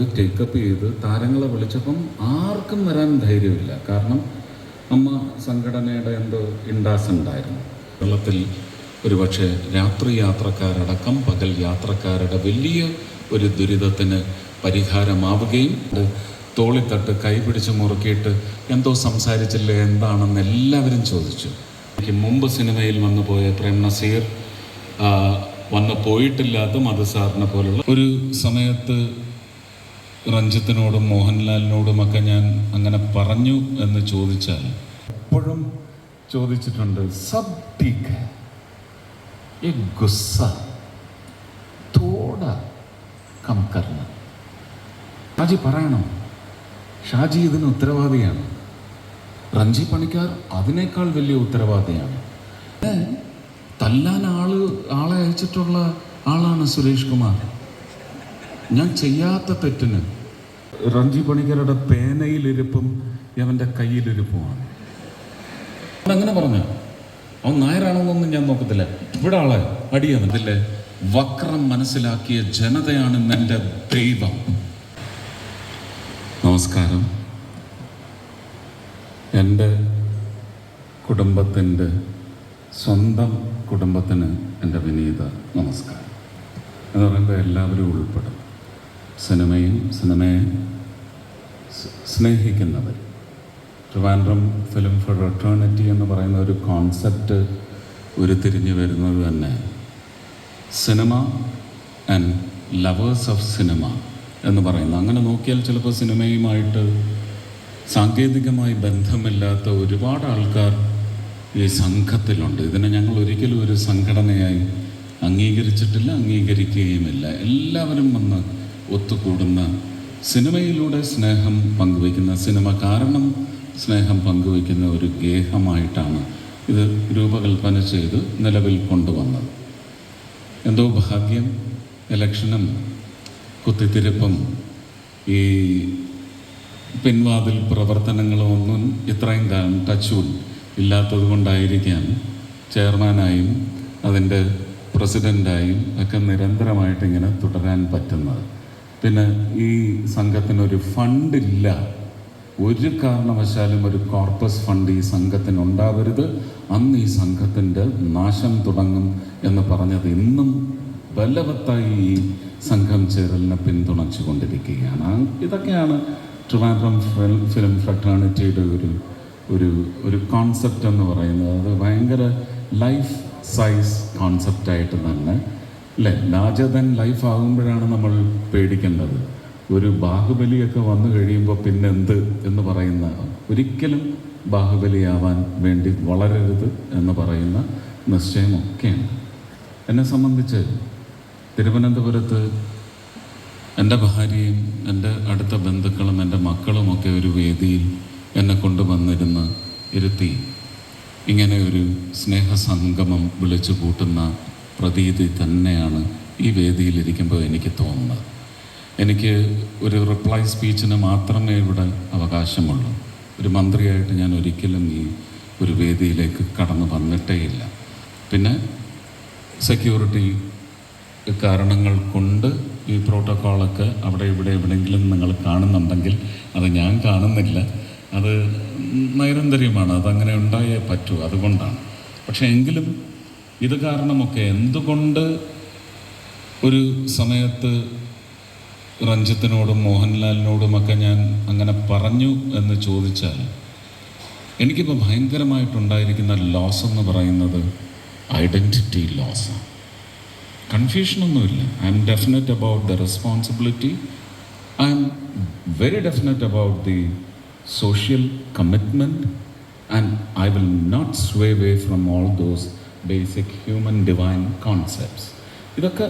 അത് ടേക്കപ്പ് ചെയ്ത് താരങ്ങളെ വിളിച്ചപ്പം ആർക്കും വരാൻ ധൈര്യമില്ല. കാരണം അമ്മ സംഘടനയുടെ എന്തോ ഇൻഡാസ് ഉണ്ടായിരുന്നു. കേരളത്തിൽ ഒരുപക്ഷെ രാത്രി യാത്രക്കാരടക്കം പകൽ യാത്രക്കാരുടെ വലിയ ഒരു ദുരിതത്തിന് പരിഹാരമാവുകയും തോളിത്തട്ട് കൈപിടിച്ച് മുറുക്കിയിട്ട് എന്തോ സംസാരിച്ചില്ലേ എന്താണെന്ന് എല്ലാവരും ചോദിച്ചു. എനിക്ക് മുമ്പ് സിനിമയിൽ വന്നു പോയ പ്രേം നസീർ, വന്നു പോയിട്ടില്ലാത്ത മധു സാറിനെ പോലുള്ള ഒരു സമയത്ത് രഞ്ജിത്തിനോടും മോഹൻലാലിനോടുമൊക്കെ ഞാൻ അങ്ങനെ പറഞ്ഞു എന്ന് ചോദിച്ചാൽ എപ്പോഴും ചോദിച്ചിട്ടുണ്ട്, സബ് ടീക്ക് ये गुस्सा थोड़ा कम करना. ഷാജി പറയണം, ഷാജി ഇതിന് ഉത്തരവാദിയാണ്. രഞ്ജി പണിക്കർ അതിനേക്കാൾ വലിയ ഉത്തരവാദിയാണ്. തല്ലാൻ ആളെ അയച്ചിട്ടുള്ള ആളാണ് സുരേഷ് കുമാർ. ഞാൻ ചെയ്യാത്ത തെറ്റിന് രഞ്ജി പണിക്കരുടെ പേനയിലിരിപ്പും അവൻ്റെ കയ്യിലിരിപ്പുമാണ്. അതങ്ങനെ പറഞ്ഞ അവൻ നായരാണെന്നൊന്നും ഞാൻ നോക്കത്തില്ല. ഇവിടെ ആളെ അടിയാതില്ലേ. വക്രം മനസ്സിലാക്കിയ ജനതയാണ് എൻ്റെ ദൈവം. നമസ്കാരം. എൻ്റെ കുടുംബത്തിൻ്റെ സ്വന്തം കുടുംബത്തിന് എൻ്റെ വിനീത നമസ്കാരം എന്ന് പറയുമ്പോൾ എല്ലാവരും ഉൾപ്പെടും. സിനിമയെ സ്നേഹിക്കുന്നവർ. ട്രിവാൻഡ്രം ഫിലിം ഫോർ എറ്റേണിറ്റി എന്ന് പറയുന്ന ഒരു കോൺസെപ്റ്റ് ഉരുത്തിരിഞ്ഞു വരുന്നത് തന്നെ cinema and lovers of cinema എന്ന് പറയുന്നു. അങ്ങനെ നോക്കിയാൽ ചിലപ്പോൾ സിനിമയുമായിട്ട് സാങ്കേതികമായി ബന്ധമില്ലാത്ത ഒരുപാട് ആൾക്കാർ ഈ സംഘത്തിലുണ്ട്. ഇതിനെ ഞങ്ങൾ ഒരിക്കലും ഒരു സംഘടനയായി അംഗീകരിച്ചിട്ടില്ല, അംഗീകരിക്കുകയുമില്ല. എല്ലാവരും വന്ന് ഒത്തുകൂടുന്ന, സിനിമയിലൂടെ സ്നേഹം പങ്കുവയ്ക്കുന്ന, സിനിമ കാരണം സ്നേഹം പങ്കുവയ്ക്കുന്ന ഒരു ഗേഹമായിട്ടാണ് ഇത് രൂപകൽപ്പന ചെയ്ത് നിലവിൽ കൊണ്ടുവന്നത്. എന്തോ ഭാഗ്യം, ഇലക്ഷനും കുത്തിത്തിരിപ്പും ഈ പിൻവാതിൽ പ്രവർത്തനങ്ങളും ഒന്നും ഇത്രയും കാലം ടച്ചും ഇല്ലാത്തത് കൊണ്ടായിരിക്കാം ചെയർമാനായും അതിൻ്റെ പ്രസിഡൻ്റായും ഒക്കെ നിരന്തരമായിട്ട് ഇങ്ങനെ തുടരാൻ പറ്റുന്നത്. പിന്നെ ഈ സംഘത്തിനൊരു ഫണ്ടില്ല. ഒരു കാരണവശാലും ഒരു കോർപ്പസ് ഫണ്ട് ഈ സംഘത്തിനുണ്ടാവരുത്. അന്ന് ഈ സംഘത്തിൻ്റെ നാശം തുടങ്ങും എന്ന് പറഞ്ഞത് ഇന്നും ബലവത്തായി ഈ സംഘം ചേരലിനെ പിന്തുണച്ചു കൊണ്ടിരിക്കുകയാണ്. ഇതൊക്കെയാണ് ട്രിവാൻഡ്രം ഫിലിം ഫ്രട്ടേണിറ്റിയുടെ ഒരു കോൺസെപ്റ്റ് എന്ന് പറയുന്നത്. അത് ഭയങ്കര ലൈഫ് സൈസ് കോൺസെപ്റ്റായിട്ട് തന്നെ അല്ലേ, ലാർജർ ദാൻ ലൈഫ് ആകുമ്പോഴാണ് നമ്മൾ പേടിക്കേണ്ടത്. ഒരു ബാഹുബലിയൊക്കെ വന്നു കഴിയുമ്പോൾ പിന്നെന്ത് എന്ന് പറയുന്ന, ഒരിക്കലും ബാഹുബലിയാവാൻ വേണ്ടി വളരരുത് എന്ന് പറയുന്ന നിശ്ചയമൊക്കെയുണ്ട്. എന്നെ സംബന്ധിച്ച് തിരുവനന്തപുരത്ത് എൻ്റെ ഭാര്യയും എൻ്റെ അടുത്ത ബന്ധുക്കളും എൻ്റെ മക്കളുമൊക്കെ ഒരു വേദിയിൽ എന്നെ കൊണ്ടുവന്നിരുന്ന് ഇരുത്തി ഇങ്ങനെ ഒരു സ്നേഹസംഗമം വിളിച്ചു കൂട്ടുന്ന പ്രതീതി തന്നെയാണ് ഈ വേദിയിലിരിക്കുമ്പോൾ എനിക്ക് തോന്നുന്നത്. എനിക്ക് ഒരു റിപ്ലൈ സ്പീച്ചിന് മാത്രമേ ഇവിടെ അവകാശമുള്ളൂ. ഒരു മന്ത്രിയായിട്ട് ഞാൻ ഒരിക്കലും ഈ ഒരു വേദിയിലേക്ക് കടന്നു വന്നിട്ടേയില്ല. പിന്നെ സെക്യൂരിറ്റി കാരണങ്ങൾ കൊണ്ട് ഈ പ്രോട്ടോക്കോളൊക്കെ അവിടെ ഇവിടെ എവിടെയെങ്കിലും നിങ്ങൾ കാണുന്നുണ്ടെങ്കിൽ അത് ഞാൻ കാണുന്നില്ല. അത് നൈരന്തര്യമാണ്, അതങ്ങനെ ഉണ്ടായേ പറ്റൂ, അതുകൊണ്ടാണ്. പക്ഷേ എങ്കിലും ഇത് കാരണമൊക്കെ എന്തുകൊണ്ട് ഒരു സമയത്ത് രഞ്ജിത്തിനോടും മോഹൻലാലിനോടുമൊക്കെ ഞാൻ അങ്ങനെ പറഞ്ഞു എന്ന് ചോദിച്ചാൽ എനിക്കിപ്പോൾ ഭയങ്കരമായിട്ടുണ്ടായിരിക്കുന്ന ലോസ് എന്ന് പറയുന്നത് ഐഡൻറ്റിറ്റി ലോസാണ്. കൺഫ്യൂഷനൊന്നുമില്ല. I am definite about the responsibility. I am very definite about the social commitment, and I will not sway away from all those basic human divine concepts. ഇതൊക്കെ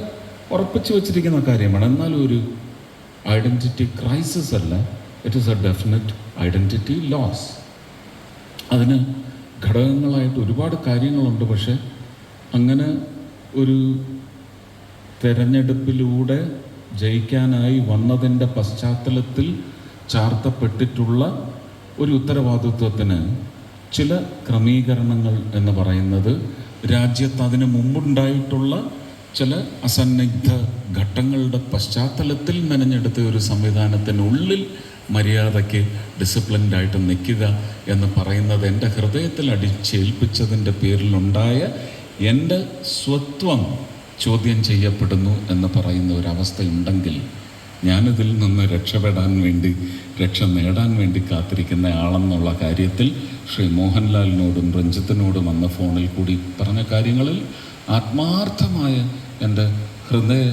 ഉറപ്പിച്ചു വച്ചിരിക്കുന്ന കാര്യമാണ്. എന്നാലും ഒരു ഐഡൻറ്റിറ്റി ക്രൈസിസ് അല്ല, it is a definite identity loss. അതിന് ഘടകങ്ങളായിട്ട് ഒരുപാട് കാര്യങ്ങളുണ്ട്. പക്ഷെ അങ്ങനെ ഒരു തെരഞ്ഞെടുപ്പിലൂടെ ജയിക്കാനായി വന്നതിൻ്റെ പശ്ചാത്തലത്തിൽ ചാർത്തപ്പെട്ടിട്ടുള്ള ഒരു ഉത്തരവാദിത്വത്തിന് ചില ക്രമീകരണങ്ങൾ എന്ന് പറയുന്നത് രാജ്യത്ത് അതിന് മുമ്പുണ്ടായിട്ടുള്ള ചില അസന്നിഗ്ധ ഘട്ടങ്ങളുടെ പശ്ചാത്തലത്തിൽ മെനഞ്ഞെടുത്ത ഒരു സംവിധാനത്തിനുള്ളിൽ മര്യാദയ്ക്ക് ഡിസിപ്ലിൻഡായിട്ട് നിൽക്കുക എന്ന് പറയുന്നത് എൻ്റെ ഹൃദയത്തിൽ അടിച്ചേൽപ്പിച്ചതിൻ്റെ പേരിലുണ്ടായ എൻ്റെ സ്വത്വം ചോദ്യം ചെയ്യപ്പെടുന്നു എന്ന് പറയുന്ന ഒരവസ്ഥയുണ്ടെങ്കിൽ ഞാനിതിൽ നിന്ന് രക്ഷ നേടാൻ വേണ്ടി കാത്തിരിക്കുന്ന ആളെന്നുള്ള കാര്യത്തിൽ ശ്രീ മോഹൻലാലിനോടും രഞ്ജിത്തിനോടും അന്ന് ഫോണിൽ കൂടി പറഞ്ഞ കാര്യങ്ങളിൽ ആത്മാർത്ഥമായ എൻ്റെ ഹൃദയ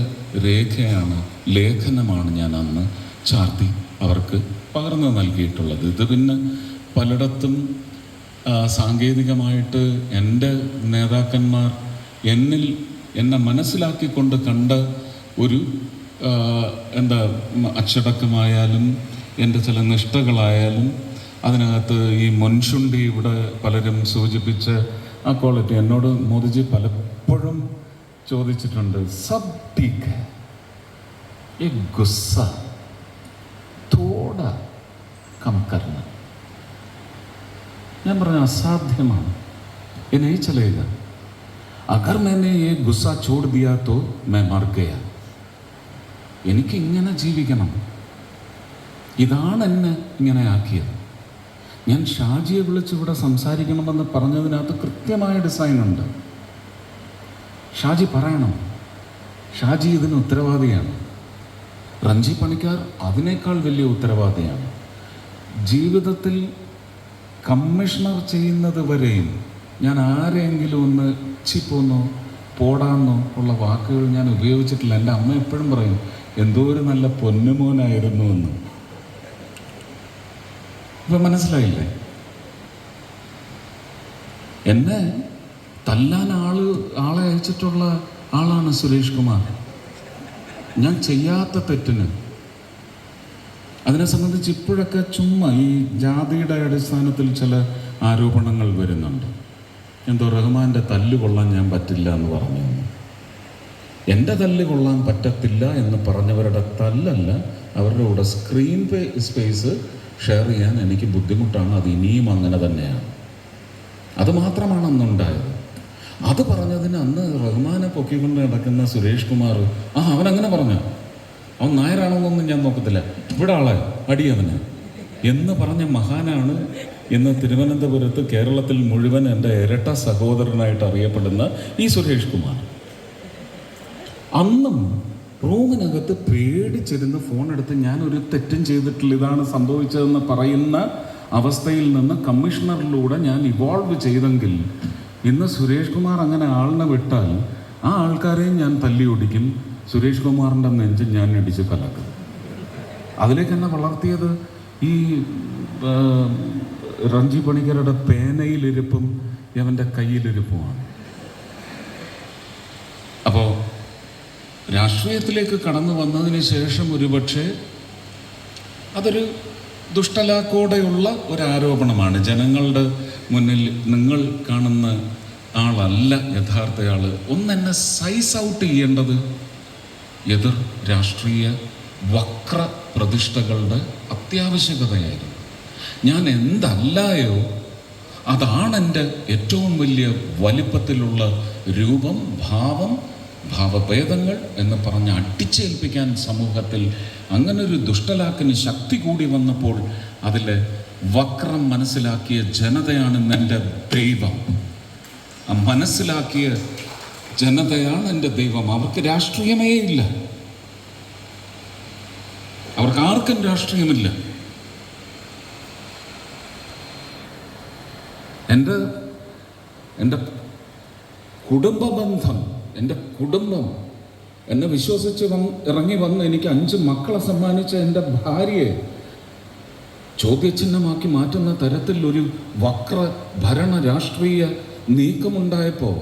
ലേഖനമാണ് ഞാൻ അന്ന് ചാർത്തി അവർക്ക് പകർന്നു നൽകിയിട്ടുള്ളത്. ഇത് പിന്നെ പലയിടത്തും സാങ്കേതികമായിട്ട് എൻ്റെ നേതാക്കന്മാർ എന്നെ മനസ്സിലാക്കിക്കൊണ്ട് കണ്ട ഒരു അച്ചടക്കമായാലും എൻ്റെ ചില നിഷ്ഠകളായാലും അതിനകത്ത് ഈ മുൻഷുണ്ടി ഇവിടെ പലരും സൂചിപ്പിച്ച ആ ക്വാളിറ്റി എന്നോട് മോദിജി പലപ്പോഴും ചോദിച്ചിട്ടുണ്ട്. സബ് ടീക്ക് ഈ ഗുസ്സ തോട കം കർണ. ഞാൻ പറഞ്ഞ അസാധ്യമാണ്, എന്നെ ചലേഗ. അഗർ मैंने ये गुस्सा छोड़ दिया तो मैं मर गया. എനിക്ക് ഇങ്ങനെ ജീവിക്കണം, ഇതാണ് എന്നെ ഇങ്ങനെ ആക്കിയത്. ഞാൻ ഷാജിയെ വിളിച്ച് ഇവിടെ സംസാരിക്കണമെന്ന് പറഞ്ഞതിനകത്ത് കൃത്യമായ ഡിസൈനുണ്ട്. ഷാജി പറയണം, ഷാജി ഇതിന് ഉത്തരവാദിയാണ്. റഞ്ജി പണിക്കർ അതിനേക്കാൾ വലിയ ഉത്തരവാദിയാണ്. ജീവിതത്തിൽ കമ്മീഷണർ ചെയ്യുന്നത് വരെയും ഞാൻ ആരെങ്കിലും ഒന്ന് ചിപ്പോന്നോ പോടാന്നോ ഉള്ള വാക്കുകൾ ഞാൻ ഉപയോഗിച്ചിട്ടില്ല. എൻ്റെ അമ്മ എപ്പോഴും പറയും, എന്തോ ഒരു നല്ല പൊന്നുമോനായിരുന്നു എന്ന്. ഇപ്പം മനസ്സിലായില്ലേ? എന്നെ തല്ലാൻ ആളെ അയച്ചിട്ടുള്ള ആളാണ് സുരേഷ് കുമാർ. ഞാൻ ചെയ്യാത്ത തെറ്റിന് അതിനെ സംബന്ധിച്ച് ഇപ്പോഴൊക്കെ ചുമ്മാ ഈ ജാതിയുടെ അടിസ്ഥാനത്തിൽ ചില ആരോപണങ്ങൾ വരുന്നുണ്ട്. എന്തോ റഹ്മാൻ്റെ തല്ല് കൊള്ളാൻ ഞാൻ പറ്റില്ല എന്ന് പറഞ്ഞു. എൻ്റെ തല്ല് കൊള്ളാൻ പറ്റത്തില്ല എന്ന് പറഞ്ഞവരുടെ തല്ലല്ല, അവരുടെ കൂടെ സ്ക്രീൻ സ്പേസ് ഷെയർ ചെയ്യാൻ എനിക്ക് ബുദ്ധിമുട്ടാണ്. അത് ഇനിയും അങ്ങനെ തന്നെയാണ്. അത് മാത്രമാണ് അന്നുണ്ടായത്. അത് പറഞ്ഞതിന് അന്ന് റഹ്മാനെ പൊക്കിക്കൊണ്ട് നടക്കുന്ന സുരേഷ് കുമാർ, അവനങ്ങനെ പറഞ്ഞു, അവൻ നായരാണെന്നൊന്നും ഞാൻ നോക്കത്തില്ല, ഇവിടെ ആളെ അടിയവന് എന്ന് പറഞ്ഞ മഹാനാണ് ഇന്ന് തിരുവനന്തപുരത്ത് കേരളത്തിൽ മുഴുവൻ എൻ്റെ ഇരട്ട സഹോദരനായിട്ട് അറിയപ്പെടുന്ന ഈ സുരേഷ് കുമാർ. അന്നും റൂമിനകത്ത് പേടിച്ചിരുന്ന് ഫോണെടുത്ത് ഞാനൊരു തെറ്റും ചെയ്തിട്ടില്ല, ഇതാണ് സംഭവിച്ചതെന്ന് പറയുന്ന അവസ്ഥയിൽ നിന്ന് കമ്മീഷണറിലൂടെ ഞാൻ ഇവോൾവ് ചെയ്തെങ്കിൽ ഇന്ന് സുരേഷ് കുമാർ അങ്ങനെ ആളിനെ വിട്ടാൽ ആ ആൾക്കാരെയും ഞാൻ തല്ലി ഒടിക്കും. സുരേഷ് കുമാറിൻ്റെ നെഞ്ചിൽ ഞാൻ ഇടിച്ച് കലക്കും. അതിലേക്ക് എന്നെ വളർത്തിയത് ഈ റഞ്ജി പണിക്കരുടെ പേനയിലിരിപ്പും അവൻ്റെ കയ്യിലിരിപ്പുമാണ്. അപ്പോൾ രാഷ്ട്രീയത്തിലേക്ക് കടന്നു വന്നതിന് ശേഷം ഒരുപക്ഷെ അതൊരു ദുഷ്ടലാക്കോടെയുള്ള ഒരാരോപണമാണ്. ജനങ്ങളുടെ മുന്നിൽ നിങ്ങൾ കാണുന്ന ആളല്ല യഥാർത്ഥ ആൾ. ഒന്നെന്നെ സൈസ് ഔട്ട് ചെയ്യേണ്ടത് എതിർ രാഷ്ട്രീയ വക്ര പ്രതിഷ്ഠകളുടെ അത്യാവശ്യകതയായിരുന്നു. ഞാൻ എന്തല്ലായോ അതാണെൻ്റെ ഏറ്റവും വലിയ വലിപ്പത്തിലുള്ള രൂപം, ഭാവഭേദങ്ങൾ എന്ന് പറഞ്ഞ് അടിച്ചേൽപ്പിക്കാൻ സമൂഹത്തിൽ അങ്ങനൊരു ദുഷ്ടലാക്കിന് ശക്തി കൂടി വന്നപ്പോൾ അതിലെ വക്രം മനസ്സിലാക്കിയ ജനതയാണ് എൻ്റെ ദൈവം. ആ മനസ്സിലാക്കിയ ജനതയാണ് എൻ്റെ ദൈവം. അവർക്ക് രാഷ്ട്രീയമേ ഇല്ല, അവർക്ക് ആർക്കും രാഷ്ട്രീയമില്ല. എൻ്റെ കുടുംബ ബന്ധം, എൻ്റെ കുടുംബം എന്നെ വിശ്വസിച്ച് ഇറങ്ങി വന്ന് എനിക്ക് 5 മക്കളെ സമ്മാനിച്ച എൻ്റെ ഭാര്യയെ ചോദ്യചിഹ്നമാക്കി മാറ്റുന്ന തരത്തിൽ ഒരു വക്ര ഭരണ രാഷ്ട്രീയ നീക്കമുണ്ടായപ്പോൾ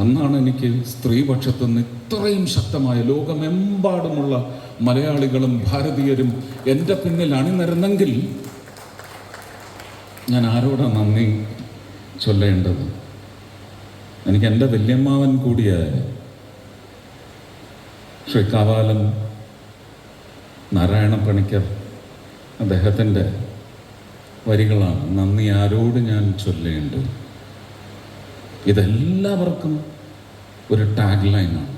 അന്നാണ് എനിക്ക് സ്ത്രീപക്ഷത്തു നിന്ന് ഇത്രയും ശക്തമായ ലോകമെമ്പാടുമുള്ള മലയാളികളും ഭാരതീയരും എൻ്റെ പിന്നിൽ അണിനിരന്നെങ്കിൽ ഞാൻ ആരോടാണ് നന്ദി ചൊല്ലേണ്ടത്? എനിക്ക് എൻ്റെ വല്യമ്മാവൻ കൂടിയായ ശ്രീ കാവാലം നാരായണ പണിക്കർ അദ്ദേഹത്തിൻ്റെ വരികളാണ് നന്ദി. ആരോട് ഞാൻ ചൊല്ലേണ്ടത്? ഇതെല്ലാവർക്കും ഒരു ടാഗ് ലൈനാണ്.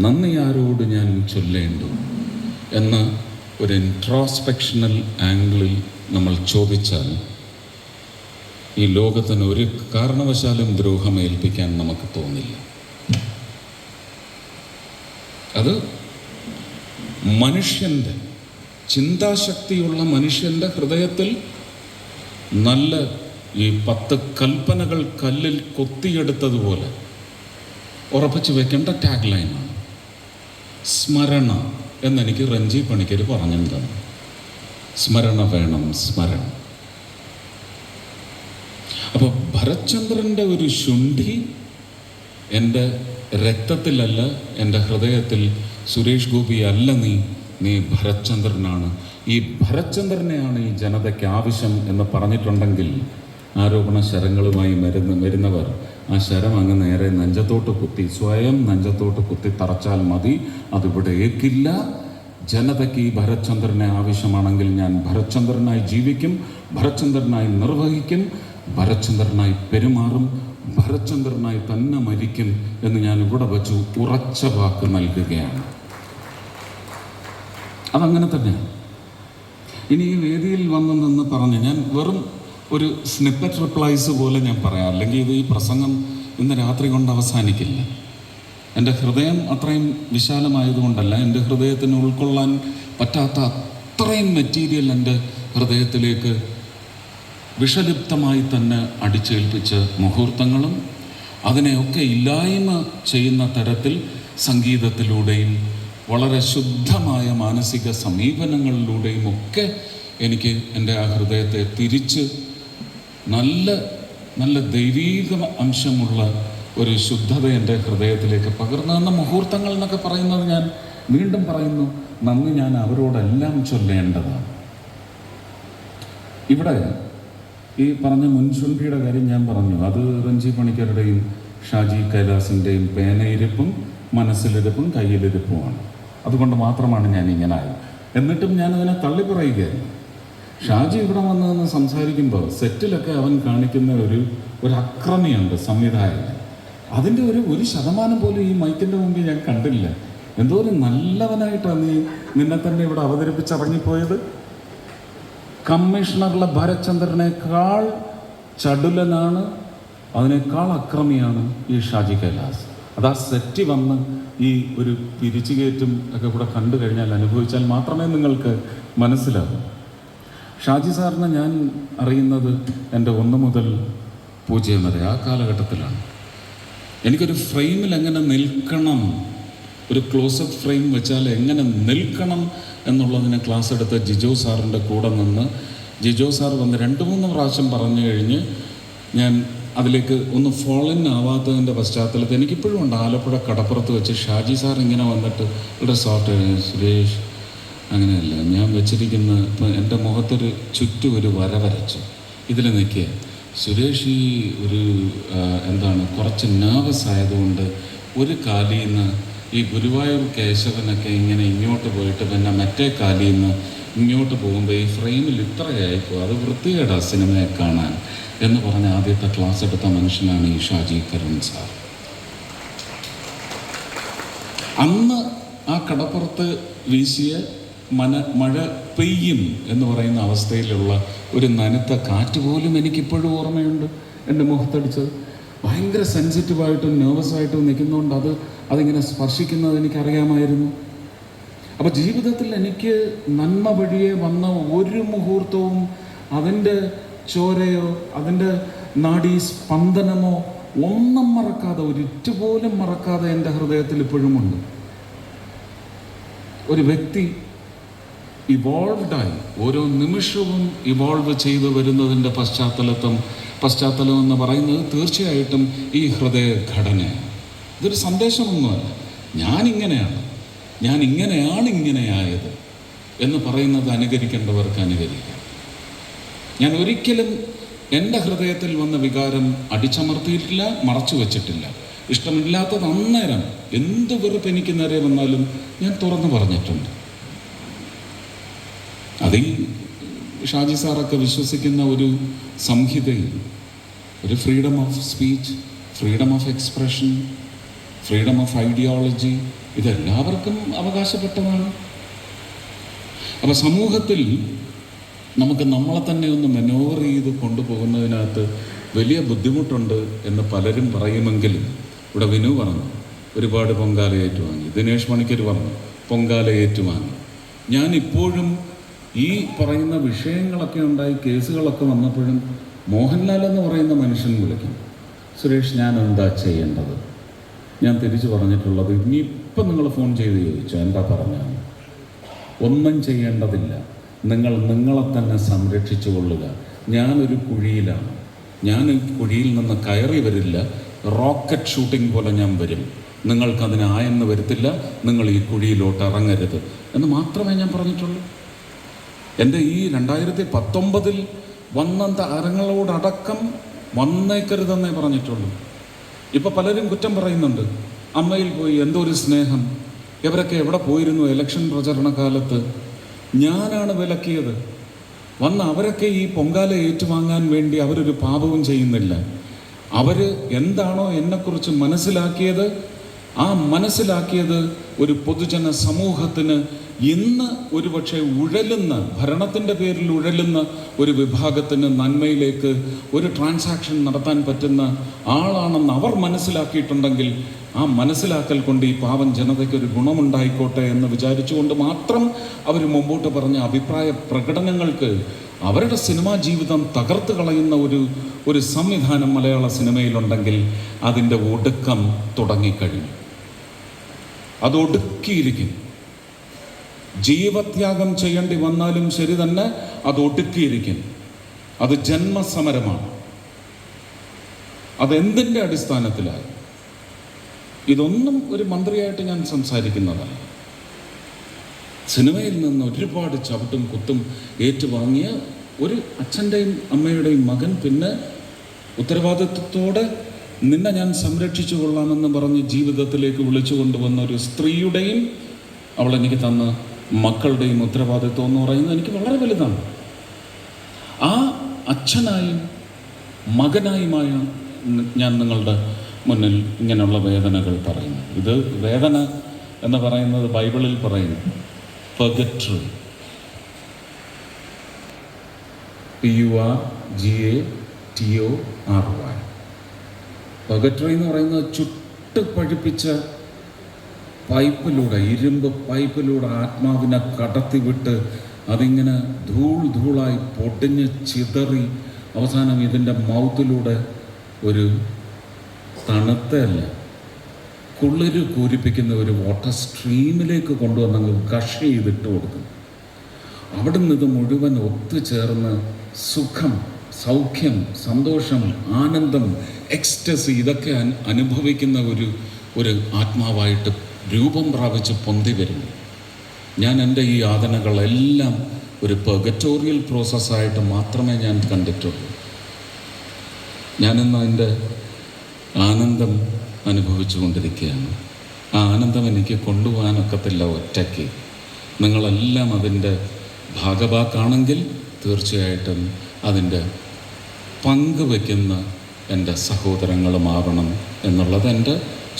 നന്ദി ആരോട് ഞാൻ ചൊല്ലേണ്ടു എന്ന ഒരു ഇൻട്രോസ്പെക്ഷണൽ ആംഗിളിൽ നമ്മൾ ചോദിച്ചാൽ ഈ ലോകത്തിന് ഒരു കാരണവശാലും ദ്രോഹം ഏൽപ്പിക്കാൻ നമുക്ക് തോന്നില്ല. അത് മനുഷ്യൻ്റെ ചിന്താശക്തിയുള്ള മനുഷ്യൻ്റെ ഹൃദയത്തിൽ നല്ല ഈ 10 കൽപ്പനകൾ കല്ലിൽ കൊത്തിയെടുത്തതുപോലെ ഉറപ്പിച്ചു വെക്കേണ്ട ടാഗ് ലൈനാണ്. സ്മരണ എന്നെനിക്ക് റഞ്ജി പണിക്കർ പറഞ്ഞു തന്നു. സ്മരണ വേണം, സ്മരണ. അപ്പോൾ ഭരത്ചന്ദ്രൻ്റെ ഒരു ശുണ്ഠി എൻ്റെ രക്തത്തിലല്ല, എൻ്റെ ഹൃദയത്തിൽ. സുരേഷ് ഗോപി അല്ല നീ ഭരത്ചന്ദ്രനാണ്. ഈ ഭരത്ചന്ദ്രനെയാണ് ഈ ജനതയ്ക്ക് ആവശ്യം എന്ന് പറഞ്ഞിട്ടുണ്ടെങ്കിൽ ആരോപണ ശരങ്ങളുമായി വരുന്നവർ ആ ശരം അങ്ങ് നേരെ നെഞ്ചത്തോട്ട് കുത്തി, സ്വയം നെഞ്ചത്തോട്ട് കുത്തി തറച്ചാൽ മതി. അതിവിടെ ഏക്കില്ല. ജനതയ്ക്ക് ഈ ഭരത്ചന്ദ്രനെ ആവശ്യമാണെങ്കിൽ ഞാൻ ഭരത്ചന്ദ്രനായി ജീവിക്കും, ഭരത്ചന്ദ്രനായി നിർവഹിക്കും, ഭരത്ചന്ദ്രനായി പെരുമാറും, ഭരത്ചന്ദ്രനായി തന്നെ മരിക്കും എന്ന് ഞാൻ ഇവിടെ വച്ചു ഉറച്ച വാക്ക് നൽകുകയാണ്. അതങ്ങനെ തന്നെയാണ്. ഇനി ഈ വേദിയിൽ വന്നു നിന്ന് പറഞ്ഞ് ഞാൻ വെറും ഒരു സ്നിപ്പറ്റ് റിപ്ലൈസ് പോലെ ഞാൻ പറയാം, അല്ലെങ്കിൽ ഇത് ഈ പ്രസംഗം ഇന്ന് രാത്രി കൊണ്ട് അവസാനിക്കില്ല. എൻ്റെ ഹൃദയം അത്രയും വിശാലമായതുകൊണ്ടല്ല, എൻ്റെ ഹൃദയത്തിന് ഉൾക്കൊള്ളാൻ പറ്റാത്ത അത്രയും മെറ്റീരിയൽ എൻ്റെ ഹൃദയത്തിലേക്ക് വിഷലിപ്തമായി തന്നെ അടിച്ചേൽപ്പിച്ച മുഹൂർത്തങ്ങളും അതിനെയൊക്കെ ഇല്ലായ്മ ചെയ്യുന്ന തരത്തിൽ സംഗീതത്തിലൂടെയും വളരെ ശുദ്ധമായ മാനസിക സമീപനങ്ങളിലൂടെയും ഒക്കെ എനിക്ക് എൻ്റെ ആ ഹൃദയത്തെ തിരിച്ച് നല്ല നല്ല ദൈവീക അംശമുള്ള ഒരു ശുദ്ധത എൻ്റെ ഹൃദയത്തിലേക്ക് പകർന്നു തന്ന മുഹൂർത്തങ്ങൾ എന്നൊക്കെ പറയുന്നത് ഞാൻ വീണ്ടും പറയുന്നു, നന്ദി ഞാൻ അവരോടെല്ലാം ചൊല്ലേണ്ടതാണ്. ഇവിടെ ഈ പറഞ്ഞ മുൻശുണ്ഠിയുടെ കാര്യം ഞാൻ പറഞ്ഞു, അത് റഞ്ജി പണിക്കരുടെയും ഷാജി കൈലാസിൻ്റെയും പേനയിരിപ്പും മനസ്സിലിരിപ്പും കയ്യിലിരിപ്പുമാണ്. അതുകൊണ്ട് മാത്രമാണ് ഞാൻ ഇങ്ങനെ ആയത്. എന്നിട്ടും ഞാനതിനെ തള്ളിപ്പറയുകയായിരുന്നു. ഷാജി ഇവിടെ വന്ന് സംസാരിക്കുമ്പോൾ സെറ്റിലൊക്കെ അവൻ കാണിക്കുന്ന ഒരു അക്രമിയുണ്ട് സംവിധായകൻ. അതിൻ്റെ ഒരു ശതമാനം പോലും ഈ മൈക്കിൻ്റെ മുമ്പിൽ ഞാൻ കണ്ടില്ല. എന്തോ ഒരു നല്ലവനായിട്ടാണ് നിന്നെ തന്നെ ഇവിടെ അവതരിപ്പിച്ചിറങ്ങിപ്പോയത്. കമ്മീഷണറുടെ ഭരത്ചന്ദ്രനേക്കാൾ ചടുലനാണ്, അതിനേക്കാൾ അക്രമിയാണ് ഈ ഷാജി കൈലാസ്. അതാ സെറ്റ് വന്ന് ഈ ഒരു പിരിച്ചുകയറ്റും ഒക്കെ കൂടെ കണ്ടു കഴിഞ്ഞാൽ, അനുഭവിച്ചാൽ മാത്രമേ നിങ്ങൾക്ക് മനസ്സിലാവൂ. ഷാജി സാറിനെ ഞാൻ അറിയുന്നത് എൻ്റെ 1 മുതൽ 0 വരെ ആ കാലഘട്ടത്തിലാണ്. എനിക്കൊരു ഫ്രെയിമിൽ എങ്ങനെ നിൽക്കണം, ഒരു ക്ലോസപ്പ് ഫ്രെയിം വെച്ചാൽ എങ്ങനെ നിൽക്കണം എന്നുള്ളതിനെ ക്ലാസ് എടുത്ത ജിജോ സാറിൻ്റെ കൂടെ നിന്ന് ജിജോ സാർ വന്ന് 2-3 പ്രാവശ്യം പറഞ്ഞു കഴിഞ്ഞ് ഞാൻ അതിലേക്ക് ഒന്ന് ഫോളൻ ആവാത്തതിൻ്റെ പശ്ചാത്തലത്തിൽ എനിക്കിപ്പോഴും ഉണ്ട്. ആലപ്പുഴ കടപ്പുറത്ത് വെച്ച് ഷാജി സാർ ഇങ്ങനെ വന്നിട്ട് ഇവിടെ സോർട്ട് സുരേഷ് അങ്ങനെയല്ല ഞാൻ വെച്ചിരിക്കുന്ന, ഇപ്പം എൻ്റെ മുഖത്തൊരു ചുറ്റും ഒരു വര വരച്ചു, ഇതിൽ നിൽക്കുക സുരേഷ് ഈ ഒരു കുറച്ച് നെർവസ് ആയതുകൊണ്ട് ഒരു കാലിൽ നിന്ന് ഈ ഗുരുവായൂർ കേശവനൊക്കെ ഇങ്ങനെ ഇങ്ങോട്ട് പോയിട്ട് പിന്നെ മറ്റേ കാലിൽ നിന്ന് ഇങ്ങോട്ട് പോകുമ്പോൾ ഈ ഫ്രെയിമിൽ ഇത്രയായിപ്പോൾ, അത് വൃത്തികേടാ സിനിമയെ കാണാൻ എന്ന് പറഞ്ഞ് ആദ്യത്തെ ക്ലാസ് എടുത്ത മനുഷ്യനാണ് ഈ ഷാജി കരുൺ സാർ. അന്ന് ആ കടപ്പുറത്ത് വീശിയ മഴ പെയ്യും എന്ന് പറയുന്ന അവസ്ഥയിലുള്ള ഒരു നനുത്ത കാറ്റ് പോലും എനിക്കിപ്പോഴും ഓർമ്മയുണ്ട്. എൻ്റെ മുഖത്തടിച്ചത് ഭയങ്കര സെൻസിറ്റീവായിട്ടും നെർവസായിട്ടും നിൽക്കുന്നതുകൊണ്ട് അതിങ്ങനെ സ്പർശിക്കുന്നത് എനിക്കറിയാമായിരുന്നു. അപ്പോൾ ജീവിതത്തിൽ എനിക്ക് നന്മ വഴിയെ വന്ന ഒരു മുഹൂർത്തവും അതിൻ്റെ ചോരയോ അതിൻ്റെ നാഡീ സ്പന്ദനമോ ഒന്നും മറക്കാതെ, ഒരിറ്റുപോലും മറക്കാതെ എൻ്റെ ഹൃദയത്തിൽ ഇപ്പോഴുമുണ്ട്. ഒരു വ്യക്തി ഇവോൾവായി ഓരോ നിമിഷവും ഇവോൾവ് ചെയ്തു വരുന്നതിൻ്റെ പശ്ചാത്തലം എന്ന് പറയുന്നത് തീർച്ചയായിട്ടും ഈ ഹൃദയഘടന. ഇതൊരു സന്ദേശമൊന്നുമല്ല, ഞാനിങ്ങനെയാണ് ഇങ്ങനെയായത് എന്ന് പറയുന്നത് അനുകരിക്കേണ്ടവർക്ക് അനുകരിക്കാം. ഞാൻ ഒരിക്കലും എൻ്റെ ഹൃദയത്തിൽ വന്ന വികാരം അടിച്ചമർത്തിയിട്ടില്ല, മറച്ചു വച്ചിട്ടില്ല. ഇഷ്ടമില്ലാത്തത് അന്നേരം എന്ത് വെറുപ്പ് എനിക്ക് നേരെ വന്നാലും ഞാൻ തുറന്നു പറഞ്ഞിട്ടുണ്ട്. അതിൽ ഷാജി സാറൊക്കെ വിശ്വസിക്കുന്ന ഒരു സംഹിതയിൽ, ഒരു freedom of speech, freedom of expression, freedom of ideology, ഇതെല്ലാവർക്കും അവകാശപ്പെട്ടതാണ്. അപ്പോൾ സമൂഹത്തിൽ നമുക്ക് നമ്മളെ തന്നെ ഒന്ന് മെനോവർ ചെയ്ത് കൊണ്ടുപോകുന്നതിനകത്ത് വലിയ ബുദ്ധിമുട്ടുണ്ട് എന്ന് പലരും പറയുമെങ്കിലും ഇവിടെ വിനു പറഞ്ഞു ഒരുപാട് പൊങ്കാല ഏറ്റുവാങ്ങി, ദിനേശ് മണിക്കർ പറഞ്ഞു പൊങ്കാല ഏറ്റുവാങ്ങി. ഞാനിപ്പോഴും ഈ പറയുന്ന വിഷയങ്ങളൊക്കെ ഉണ്ടായി കേസുകളൊക്കെ വന്നപ്പോഴും മോഹൻലാൽ എന്ന് പറയുന്ന മനുഷ്യൻ വിളിക്കും, സുരേഷ് ഞാൻ എന്താ ചെയ്യേണ്ടത്? ഞാൻ തിരിച്ചു പറഞ്ഞിട്ടുള്ളത്, ഇനിയിപ്പം നിങ്ങൾ ഫോൺ ചെയ്ത് ചോദിച്ചോ എന്താ പറഞ്ഞാൽ, ഒന്നും ചെയ്യേണ്ടതില്ല, നിങ്ങൾ നിങ്ങളെ തന്നെ സംരക്ഷിച്ചു കൊള്ളുക. ഞാനൊരു കുഴിയിലാണ്, ഞാൻ കുഴിയിൽ നിന്ന് കയറി വരില്ല, റോക്കറ്റ് ഷൂട്ടിംഗ് പോലെ ഞാൻ വരും, നിങ്ങൾക്കതിന് ആയെന്ന് വരുത്തില്ല, നിങ്ങൾ ഈ കുഴിയിലോട്ട് ഇറങ്ങരുത് എന്ന് മാത്രമേ ഞാൻ പറഞ്ഞിട്ടുള്ളൂ. എൻ്റെ ഈ 2019 വന്ന താരങ്ങളോടടക്കം വന്നേക്കരുതെന്നേ പറഞ്ഞിട്ടുള്ളൂ. ഇപ്പോൾ പലരും കുറ്റം പറയുന്നുണ്ട്, അമ്മയിൽ പോയി എന്തോ ഒരു സ്നേഹം, ഇവരൊക്കെ എവിടെ പോയിരുന്നു ഇലക്ഷൻ പ്രചരണ കാലത്ത്? ഞാനാണ് വിലക്കിയത്. വന്ന് അവരൊക്കെ ഈ പൊങ്കാല ഏറ്റുവാങ്ങാൻ വേണ്ടി അവരൊരു പാപവും ചെയ്യുന്നില്ല. അവർ എന്താണോ എന്നെക്കുറിച്ച് മനസ്സിലാക്കിയത്, ആ മനസ്സിലാക്കിയത് ഒരു പൊതുജന സമൂഹത്തിന് ഇന്ന് ഒരുപക്ഷെ ഉഴലുന്ന, ഭരണത്തിൻ്റെ പേരിൽ ഉഴലുന്ന ഒരു വിഭാഗത്തിന് നന്മയിലേക്ക് ഒരു ട്രാൻസാക്ഷൻ നടത്താൻ പറ്റുന്ന ആളാണെന്ന് അവർ മനസ്സിലാക്കിയിട്ടുണ്ടെങ്കിൽ ആ മനസ്സിലാക്കൽ കൊണ്ട് ഈ പാവം ജനതയ്ക്കൊരു ഗുണമുണ്ടായിക്കോട്ടെ എന്ന് വിചാരിച്ചുകൊണ്ട് മാത്രം അവർ മുമ്പോട്ട് പറഞ്ഞ അഭിപ്രായ പ്രകടനങ്ങൾക്ക് അവരുടെ സിനിമാ ജീവിതം തകർത്ത് കളയുന്ന ഒരു സംവിധാനം മലയാള സിനിമയിലുണ്ടെങ്കിൽ അതിൻ്റെ ഒടുക്കം തുടങ്ങിക്കഴിഞ്ഞു. അത് ഒടുക്കിയിരിക്കും. ജീവത്യാഗം ചെയ്യേണ്ടി വന്നാലും ശരി തന്നെ അത് ഒടുക്കിയിരിക്കും. അത് ജന്മസമരമാണ്. അതെന്തിൻ്റെ അടിസ്ഥാനത്തിലായി? ഇതൊന്നും ഒരു മന്ത്രിയായിട്ട് ഞാൻ സംസാരിക്കുന്നതല്ല. സിനിമയിൽ നിന്ന് ഒരുപാട് ചവിട്ടും കുത്തും ഏറ്റുവാങ്ങിയ ഒരു അച്ഛൻ്റെയും അമ്മയുടെയും മകൻ പിന്നെ ഉത്തരവാദിത്വത്തോടെ നിന്നെ ഞാൻ സംരക്ഷിച്ചു കൊള്ളാമെന്ന് പറഞ്ഞ് ജീവിതത്തിലേക്ക് വിളിച്ചു കൊണ്ടുവന്ന ഒരു സ്ത്രീയുടെയും അവളെനിക്ക് തന്ന മക്കളുടെയും ഉത്തരവാദിത്വം എന്ന് പറയുന്നത് എനിക്ക് വളരെ വലുതാണ്. ആ അച്ഛനായും മകനായുമായ ഞാൻ നിങ്ങളുടെ മുന്നിൽ ഇങ്ങനെയുള്ള വേദനകൾ പറയുന്നു. ഇത് വേദന എന്ന് പറയുന്നത് ബൈബിളിൽ പറയുന്നു പർഗറ്ററി, PURGATORY. പർഗറ്ററി എന്ന് പറയുന്നത് ചുട്ട് പഴുപ്പിച്ച പൈപ്പിലൂടെ, ഇരുമ്പ് പൈപ്പിലൂടെ ആത്മാവിനെ കടത്തിവിട്ട് അതിങ്ങനെ ധൂളായി പൊടിഞ്ഞ് ചിതറി അവസാനം ഇതിൻ്റെ മൗത്തിലൂടെ ഒരു തണുത്തല്ല കുളിര് പൂരിപ്പിക്കുന്ന ഒരു വാട്ടർ സ്ട്രീമിലേക്ക് കൊണ്ടുവന്നങ്ങ് ഗഷ് ചെയ്തിട്ട് കൊടുക്കും. അവിടെ നിന്ന് ഇത് മുഴുവൻ ഒത്തുചേർന്ന് സുഖം, സൗഖ്യം, സന്തോഷം, ആനന്ദം, എക്സ്റ്റസി ഇതൊക്കെ അനുഭവിക്കുന്ന ഒരു ആത്മാവായിട്ട് രൂപം പ്രാപിച്ച് പൊന്തി വരുന്നു. ഞാൻ എൻ്റെ ഈ യാതനകളെല്ലാം ഒരു പെർഗറ്റോറിയൽ പ്രോസസ്സായിട്ട് മാത്രമേ ഞാൻ കണ്ടിട്ടുള്ളൂ. ഞാനിന്ന് അതിൻ്റെ ആനന്ദം അനുഭവിച്ചു കൊണ്ടിരിക്കുകയാണ്. ആ ആനന്ദം എനിക്ക് കൊണ്ടുപോകാനൊക്കത്തില്ല ഒറ്റയ്ക്ക്. നിങ്ങളെല്ലാം അതിൻ്റെ ഭാഗഭാക്കാണെങ്കിൽ തീർച്ചയായിട്ടും അതിൻ്റെ പങ്കുവയ്ക്കുന്ന എൻ്റെ സഹോദരങ്ങളുമാവണം എന്നുള്ളത് എൻ്റെ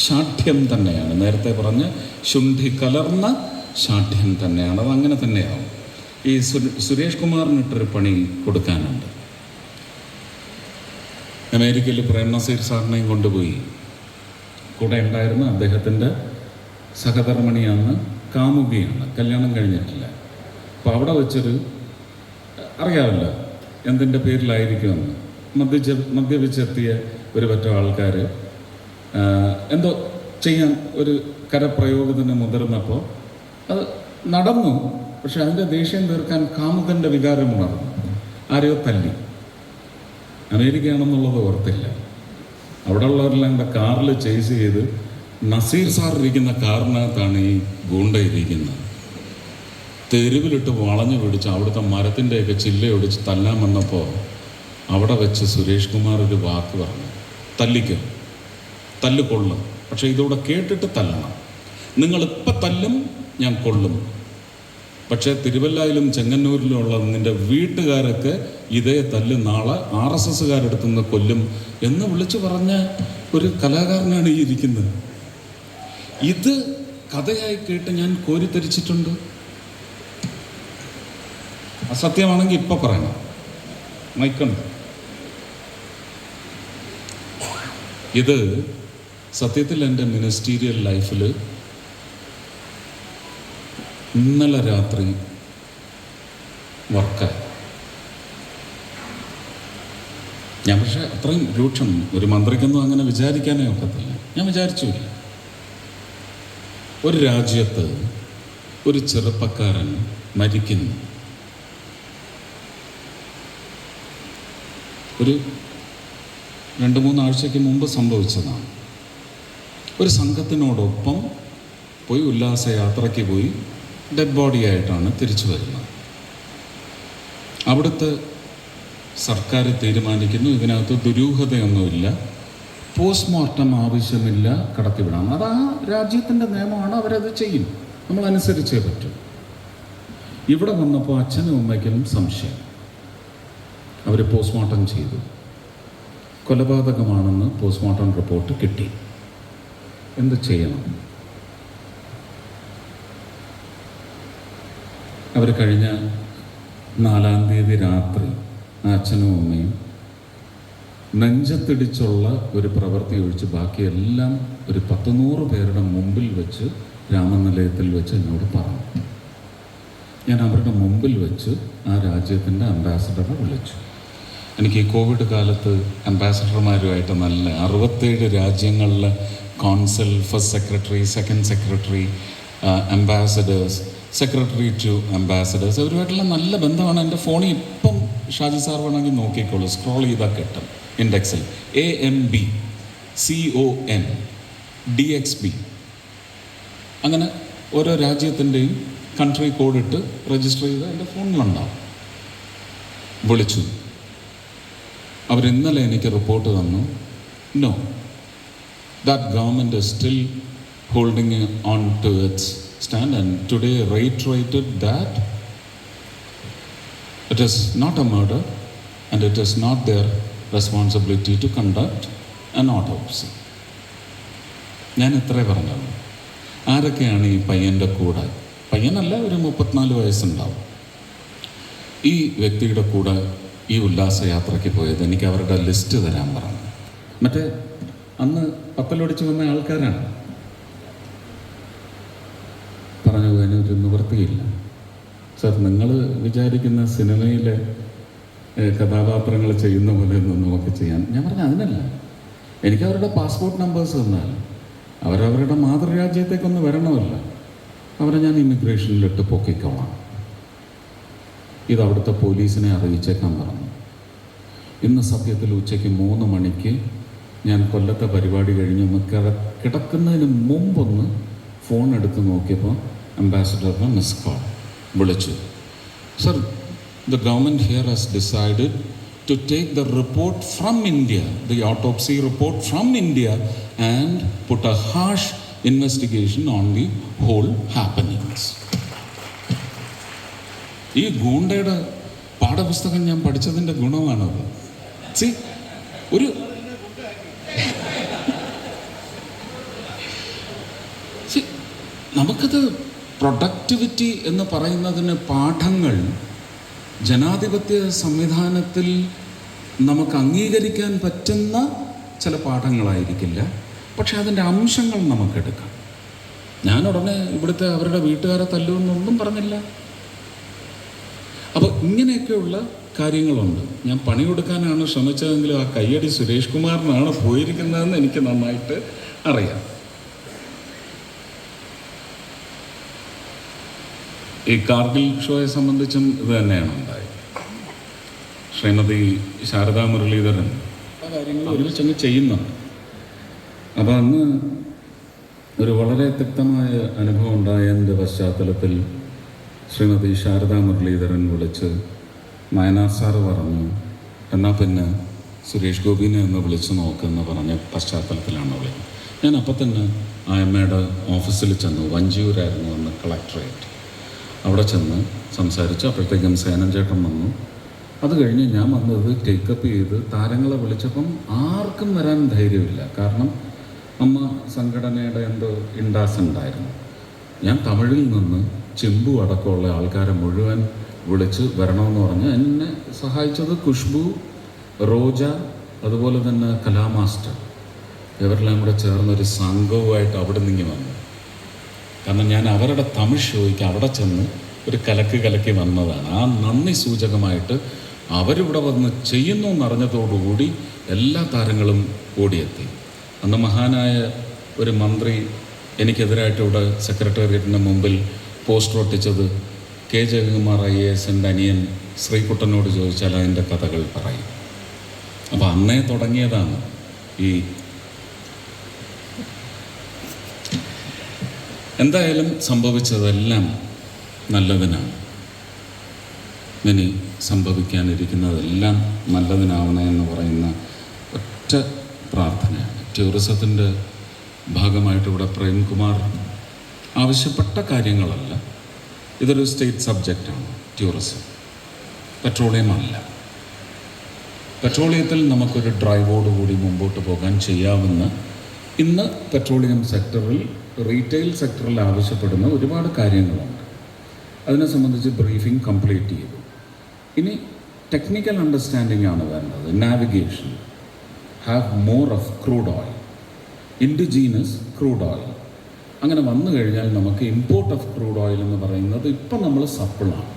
ശാഠ്യം തന്നെയാണ്. നേരത്തെ പറഞ്ഞ ശുണ്ഠി കലർന്ന ശാഠ്യം തന്നെയാണ്. അതങ്ങനെ തന്നെയാവും. ഈ സുരേഷ് കുമാറിനിട്ടൊരു പണി കൊടുക്കാനുണ്ട്. അമേരിക്കയിൽ പ്രേം നസീർ സാറിനെയും കൊണ്ടുപോയി. കൂടെ ഉണ്ടായിരുന്ന അദ്ദേഹത്തിൻ്റെ സഹധർമ്മിണിയാണ്, കാമുകിയാണ്, കല്യാണം കഴിഞ്ഞിട്ടില്ല. അപ്പോൾ അവിടെ വെച്ചൊരു അറിയാമല്ലോ എന്തിൻ്റെ പേരിലായിരിക്കുമെന്ന്, മദ്യപിച്ചെത്തിയ ഒരു പറ്റ ആൾക്കാർ എന്തോ ചെയ്യാൻ ഒരു കരപ്രയോഗത്തിന് മുതിർന്നപ്പോൾ അത് നടന്നു. പക്ഷെ അതിൻ്റെ ദേഷ്യം തീർക്കാൻ കാമുകൻ്റെ വികാരം ഉണർന്നു. ആരെയോ തല്ലി. അമേരിക്കയാണെന്നുള്ളത് ഓർത്തില്ല. അവിടെ ഉള്ളവരെല്ലാം കൂടെ കാറിൽ ചേസ് ചെയ്ത് നസീർ സാർ ഇരിക്കുന്ന കാറിനകത്താണ് ഈ ഗൂണ്ട ഇരിക്കുന്നത്. തെരുവിലിട്ട് വളഞ്ഞു പിടിച്ച് അവിടുത്തെ മരത്തിൻ്റെയൊക്കെ ചില്ലയൊടിച്ച് തല്ലാൻ വന്നപ്പോൾ അവിടെ വെച്ച് സുരേഷ് കുമാർ ഒരു വാക്ക് പറഞ്ഞു, തല്ലിക്കോ, തല്ല് കൊള്ളും, പക്ഷെ ഇതോടെ കേട്ടിട്ട് തല്ലണം. നിങ്ങളിപ്പം തല്ലും, ഞാൻ കൊള്ളും. പക്ഷേ തിരുവല്ലയിലും ചെങ്ങന്നൂരിലുമുള്ള നിൻ്റെ വീട്ടുകാരൊക്കെ ഇതേ തല്ല് നാളെ RSSകാരെടുത്തുനിന്ന് കൊല്ലും എന്ന് വിളിച്ചു പറഞ്ഞ ഒരു കലാകാരനാണ് ഈ ഇരിക്കുന്നത്. ഇത് കഥയായി കേട്ട് ഞാൻ കോരിത്തരിച്ചിട്ടുണ്ട്. അസത്യമാണെങ്കിൽ ഇപ്പം പറയണം, മൈക്കുണ്ട്. ഇത് സത്യത്തിൽ എൻ്റെ മിനിസ്റ്റീരിയൽ ലൈഫിൽ ഇന്നലെ രാത്രി വർക്കായി. ഞാൻ പക്ഷേ അത്രയും രൂക്ഷം ഒരു മന്ത്രിക്കൊന്നും അങ്ങനെ വിചാരിക്കാനേ ഒക്കത്തില്ല. ഞാൻ വിചാരിച്ചില്ല. ഒരു രാജ്യത്ത് ഒരു ചെറുപ്പക്കാരൻ മരിക്കുന്നു. ഒരു 2-3 ആഴ്ചയ്ക്ക് മുമ്പ് സംഭവിച്ചതാണ്. ഒരു സംഘത്തിനോടൊപ്പം പോയി ഉല്ലാസയാത്രയ്ക്ക് പോയി ഡെഡ് ബോഡിയായിട്ടാണ് തിരിച്ചു വരുന്നത്. അവിടുത്തെ സർക്കാർ തീരുമാനിക്കുന്നു ഇതിനകത്ത് ദുരൂഹതയൊന്നുമില്ല, പോസ്റ്റ്മോർട്ടം ആവശ്യമില്ല, കടത്തിവിടാം. അത് ആ രാജ്യത്തിൻ്റെ നിയമമാണ്, അവരത് ചെയ്യും, നമ്മൾ അനുസരിച്ചേ പറ്റും. ഇവിടെ വന്നപ്പോൾ അച്ഛനും അമ്മയ്ക്കും സംശയം. അവർ പോസ്റ്റ്മോർട്ടം ചെയ്തു. കൊലപാതകമാണെന്ന് പോസ്റ്റ്മോർട്ടം റിപ്പോർട്ട് കിട്ടി. എന്ത് ചെയ്യണം? അവർ കഴിഞ്ഞ 4-ാം തീയതി രാത്രി അച്ഛനും അമ്മയും നെഞ്ചത്തിടിച്ചുള്ള ഒരു പ്രവൃത്തി ഒഴിച്ച് ബാക്കിയെല്ലാം ഒരു 10-100 പേരുടെ മുമ്പിൽ വെച്ച് രാമനിലയത്തിൽ വെച്ച് എന്നോട് പറഞ്ഞു. ഞാൻ അവരുടെ മുമ്പിൽ വെച്ച് ആ രാജ്യത്തിൻ്റെ അംബാസഡറെ വിളിച്ചു. എനിക്ക് ഈ കോവിഡ് കാലത്ത് അംബാസഡർമാരുമായിട്ട് നല്ല 67 രാജ്യങ്ങളിലെ consul, first secretary, second secretary, ambassadors, secretary to ambassadors, അവരുമായിട്ടുള്ള നല്ല ബന്ധമാണ്. എൻ്റെ ഫോണിൽ ഇപ്പം ഷാജി സാർ വേണമെങ്കിൽ നോക്കിക്കോളൂ, സ്ക്രോൾ ചെയ്താൽ കിട്ടും. ഇൻഡെക്സിൽ AMBCONDXB അങ്ങനെ ഓരോ രാജ്യത്തിൻ്റെയും കൺട്രി കോഡ് ഇട്ട് രജിസ്റ്റർ ചെയ്ത് എൻ്റെ ഫോണിലുണ്ടാവും. വിളിച്ചു. അവരിന്നലെ എനിക്ക് റിപ്പോർട്ട് തന്നു, no, that government is still holding on to its stand and today reiterated that it is not a murder and it is not their responsibility to conduct an autopsy. ഞാൻ ഇത്രേ പറഞ്ഞത്. ആരൊക്കെയാണ് ഈ പയ്യൻ്റെ കൂടെ? പയ്യനല്ല, ഒരു 34 വയസ്സുണ്ടാവും. ഈ വ്യക്തിയുടെ കൂടെ ഈ ഉല്ലാസയാത്രയ്ക്ക് പോയത് എനിക്ക് അവരുടെ ലിസ്റ്റ് തരാൻ പറഞ്ഞു. മറ്റേ അന്ന് പത്തലൊടിച്ച് വന്ന ആൾക്കാരാണ്. പറഞ്ഞു, അതിനൊരു നിവൃത്തിയില്ല സാർ, നിങ്ങൾ വിചാരിക്കുന്ന സിനിമയിലെ കഥാപാത്രങ്ങൾ ചെയ്യുന്ന പോലെ ഒന്നും നമുക്ക് ചെയ്യാൻ. ഞാൻ പറഞ്ഞു അതിനല്ല, എനിക്ക് അവരുടെ പാസ്പോർട്ട് നമ്പേഴ്സ് തന്നാൽ അവരവരുടെ മാതൃരാജ്യത്തേക്കൊന്ന് വരണമല്ല, അവരെ ഞാൻ ഇമിഗ്രേഷനിലിട്ട് പൊക്കിക്കോളാം. ഇത് അവിടുത്തെ പോലീസിനെ അറിയിച്ചേക്കാൻ പറഞ്ഞു. ഇന്ന് സത്യത്തിൽ ഉച്ചയ്ക്ക് 3 മണിക്ക് ഞാൻ കൊല്ലത്തെ പരിപാടി കഴിഞ്ഞൊന്ന് കിടക്കുന്നതിന് മുമ്പൊന്ന് ഫോൺ എടുത്ത് നോക്കിയപ്പോൾ അംബാസഡറിന് മിസ് കോൾ. വിളിച്ചു, sir, the government here has decided to take the report from India, the autopsy report from India, and put a harsh investigation on the whole happenings. ഈ ഗൂണ്ടയുടെ പാഠപുസ്തകം ഞാൻ പഠിച്ചതിൻ്റെ ഗുണമാണത്. ഒരു നമുക്കത് പ്രൊഡക്ടിവിറ്റി എന്ന് പറയുന്നതിന് പാഠങ്ങൾ ജനാധിപത്യ സംവിധാനത്തിൽ നമുക്ക് അംഗീകരിക്കാൻ പറ്റുന്ന ചില പാഠങ്ങളായിരിക്കില്ല, പക്ഷെ അതിൻ്റെ അംശങ്ങൾ നമുക്കെടുക്കാം. ഞാൻ ഉടനെ ഇവിടുത്തെ അവരുടെ വീട്ടുകാരെ തല്ലുമെന്നൊന്നും പറഞ്ഞില്ല. അപ്പോൾ ഇങ്ങനെയൊക്കെയുള്ള കാര്യങ്ങളുണ്ട്. ഞാൻ പണി കൊടുക്കാനാണ് ശ്രമിച്ചതെങ്കിലും ആ കയ്യടി സുരേഷ് കുമാറിനാണ് പോയിരിക്കുന്നതെന്ന് എനിക്ക് നന്നായിട്ട് അറിയാം. ഈ കാർഗിൽ ഷോയെ സംബന്ധിച്ചും ഇത് തന്നെയാണ് ഉണ്ടായത്. ശ്രീമതി ശാരദാ മുരളീധരൻ ആ കാര്യങ്ങൾ ഒരുമിച്ചങ്ങ് ചെയ്യുന്നുണ്ട്. അപ്പോൾ അന്ന് ഒരു വളരെ തിക്തമായ അനുഭവം ഉണ്ടായതിൻ്റെ പശ്ചാത്തലത്തിൽ ശ്രീമതി ശാരദാ മുരളീധരൻ വിളിച്ച് നയനാർ സാറ് പറഞ്ഞു, എന്നാൽ പിന്നെ സുരേഷ് ഗോപിനെ ഒന്ന് വിളിച്ച് നോക്കുമെന്ന് പറഞ്ഞ പശ്ചാത്തലത്തിലാണ് വിളിക്കുന്നത്. ഞാൻ അപ്പം തന്നെ ആ അമ്മയുടെ ഓഫീസിൽ ചെന്നു. വഞ്ചിയൂരായിരുന്നു അന്ന് കളക്ടറേറ്റ്. അവിടെ ചെന്ന് സംസാരിച്ചു. അപ്പോഴത്തേക്കും സേനൻ ചേട്ടൻ വന്നു. അത് കഴിഞ്ഞ് ഞാൻ വന്നത് ടേക്കപ്പ് ചെയ്ത് താരങ്ങളെ വിളിച്ചപ്പം ആർക്കും വരാൻ ധൈര്യമില്ല. കാരണം അമ്മ സംഘടനയുടെ എന്തോ ഇൻഡാസ് ഉണ്ടായിരുന്നു. ഞാൻ തമിഴിൽ നിന്ന് ചെമ്പു അടക്കമുള്ള ആൾക്കാരെ മുഴുവൻ വിളിച്ച് വരണമെന്ന് പറഞ്ഞ് എന്നെ സഹായിച്ചത് ഖുഷ്ബു, റോജ, അതുപോലെ തന്നെ കലാമാസ്റ്റർ, ഇവരെല്ലാം കൂടെ ചേർന്നൊരു സംഘവുമായിട്ട് അവിടെ നിന്ന് വന്നു. കാരണം ഞാൻ അവരുടെ തമിഴ് ഷോയ്ക്ക് അവിടെ ചെന്ന് ഒരു കലക്കി വന്നതാണ്. ആ നന്ദി സൂചകമായിട്ട് അവരിവിടെ വന്ന് ചെയ്യുന്നു എന്നറിഞ്ഞതോടുകൂടി എല്ലാ താരങ്ങളും ഓടിയെത്തി. അന്ന് മഹാനായ ഒരു മന്ത്രി എനിക്കെതിരായിട്ട് ഇവിടെ സെക്രട്ടേറിയറ്റിന് മുമ്പിൽ പോസ്റ്റർ ഒട്ടിച്ചത് കെ ജയകുമാർ IAS-ൻ്റെ അനിയൻ ശ്രീകുട്ടനോട് ചോദിച്ചാൽ അതിൻ്റെ കഥകൾ പറയും. അപ്പോൾ അന്നേ തുടങ്ങിയതാണ് ഈ. എന്തായാലും സംഭവിച്ചതെല്ലാം നല്ലതിനാണ്. ഇനി സംഭവിക്കാനിരിക്കുന്നതെല്ലാം നല്ലതിനാവണേ എന്ന് പറയുന്ന ഒറ്റ പ്രാർത്ഥനയാണ്. ടൂറിസത്തിൻ്റെ ഭാഗമായിട്ട് ഇവിടെ പ്രേംകുമാർ ആവശ്യപ്പെട്ട കാര്യങ്ങളല്ല. ഇതൊരു സ്റ്റേറ്റ് സബ്ജക്റ്റാണ് ടൂറിസം, പെട്രോളിയം അല്ല. പെട്രോളിയത്തിൽ നമുക്കൊരു ഡ്രൈവോടുകൂടി മുമ്പോട്ട് പോകാൻ ചെയ്യാവുന്ന, ഇന്ന് പെട്രോളിയം സെക്ടറിൽ, റീറ്റെയിൽ സെക്ടറിൽ ആവശ്യപ്പെടുന്ന ഒരുപാട് കാര്യങ്ങളുണ്ട്. അതിനെ സംബന്ധിച്ച് ബ്രീഫിംഗ് കംപ്ലീറ്റ് ചെയ്തു. ഇനി ടെക്നിക്കൽ അണ്ടർസ്റ്റാൻഡിംഗ് ആണ് വേണ്ടത്. Navigation, have more of crude oil, indigenous crude oil. അങ്ങനെ വന്നു കഴിഞ്ഞാൽ നമുക്ക് ഇമ്പോർട്ട് ഓഫ് ക്രൂഡ് ഓയിൽ എന്ന് പറയുന്നത് ഇപ്പം നമ്മൾ സപ്പിളാണ്.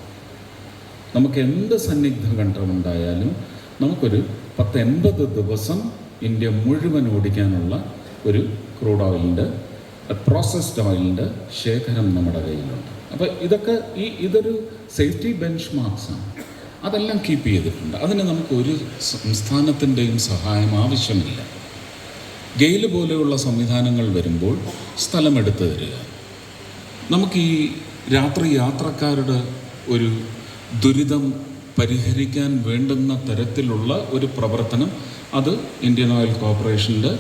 നമുക്ക് എന്ത് സന്നിഗ്ധ ഘട്ടമുണ്ടായാലും നമുക്കൊരു 10-80 ദിവസം ഇന്ത്യ മുഴുവൻ ഓടിക്കാനുള്ള ഒരു ക്രൂഡ് ഓയിലിൻ്റെ, പ്രോസസ്ഡ് ഓയിലിൻ്റെ ശേഖരം നമ്മുടെ കയ്യിലുണ്ട്. അപ്പോൾ ഇതൊരു സേഫ്റ്റി ബെഞ്ച് മാർക്സാണ്. അതെല്ലാം കീപ്പ് ചെയ്തിട്ടുണ്ട്. അതിന് നമുക്ക് ഒരു സംസ്ഥാനത്തിൻ്റെയും സഹായം ആവശ്യമില്ല. ഗെയിൽ പോലെയുള്ള സംവിധാനങ്ങൾ വരുമ്പോൾ സ്ഥലമെടുത്ത് തരിക. നമുക്ക് ഈ രാത്രി യാത്രക്കാരുടെ ഒരു ദുരിതം പരിഹരിക്കാൻ വേണ്ടുന്ന തരത്തിലുള്ള ഒരു പ്രവർത്തനം അത് ഇന്ത്യൻ ഓയിൽ കോർപ്പറേഷൻ്റെ